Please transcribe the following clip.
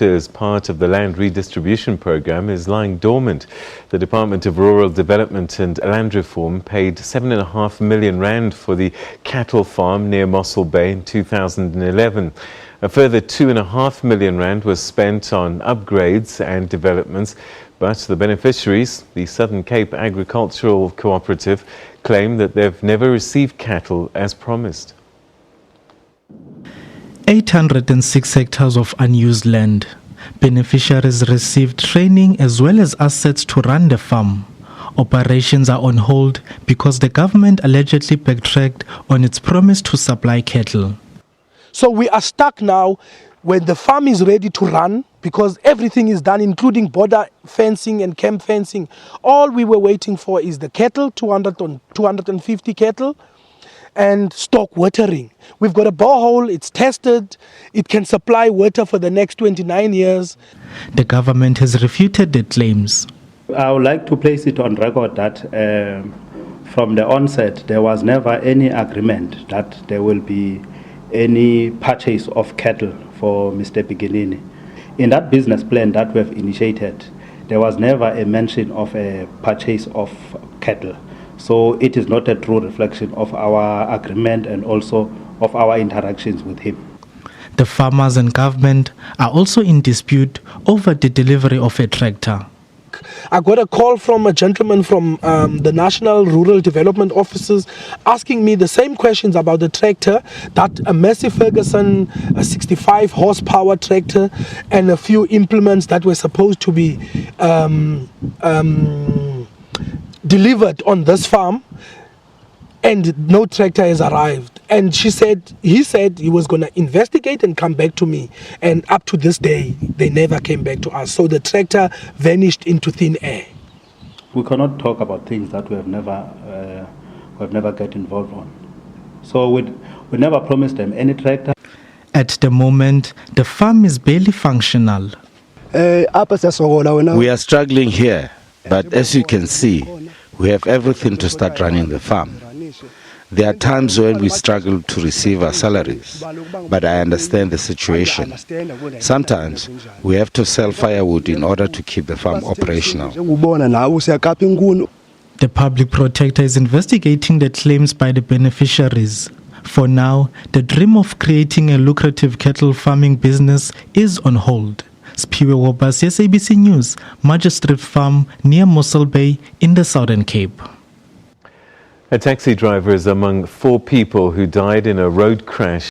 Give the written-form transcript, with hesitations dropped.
as part of the Land Redistribution program is lying dormant. The Department of Rural Development and Land Reform paid 7.5 million rand for the cattle farm near Mossel Bay in 2011. A further 2.5 million rand was spent on upgrades and developments, but the beneficiaries, the Southern Cape Agricultural Cooperative, claim that they've never received cattle as promised. 806 hectares of unused land. Beneficiaries received training as well as assets to run the farm. Operations are on hold because the government allegedly backtracked on its promise to supply cattle. So we are stuck now when the farm is ready to run because everything is done, including border fencing and camp fencing. All we were waiting for is the cattle, 250 cattle, and stock watering. We've got a borehole, it's tested, it can supply water for the next 29 years. The government has refuted the claims. I would like to place it on record that from the onset there was never any agreement that there will be any purchase of cattle for Mr. Beginini. In that business plan that we have initiated, there was never a mention of a purchase of cattle. So it is not a true reflection of our agreement and also of our interactions with him. The farmers and government are also in dispute over the delivery of a tractor. I got a call from a gentleman from the National Rural Development Offices asking me the same questions about the tractor, that a Massey Ferguson, a 65 horsepower tractor and a few implements that were supposed to be delivered on this farm, and no tractor has arrived. And he said he was going to investigate and come back to me, and up to this day they never came back to us. So the tractor vanished into thin air. We cannot talk about things that we have never get involved on. So we never promised them any tractor. At the moment, the farm is barely functional. We are struggling here, but as you can see, we have everything to start running the farm. There are times when we struggle to receive our salaries, but I understand the situation. Sometimes we have to sell firewood in order to keep the farm operational. The public protector is investigating the claims by the beneficiaries. For now, the dream of creating a lucrative cattle farming business is on hold. Spiwe Wobas, SABC News, Magistrate Farm near Mossel Bay in the Southern Cape. A taxi driver is among 4 people who died in a road crash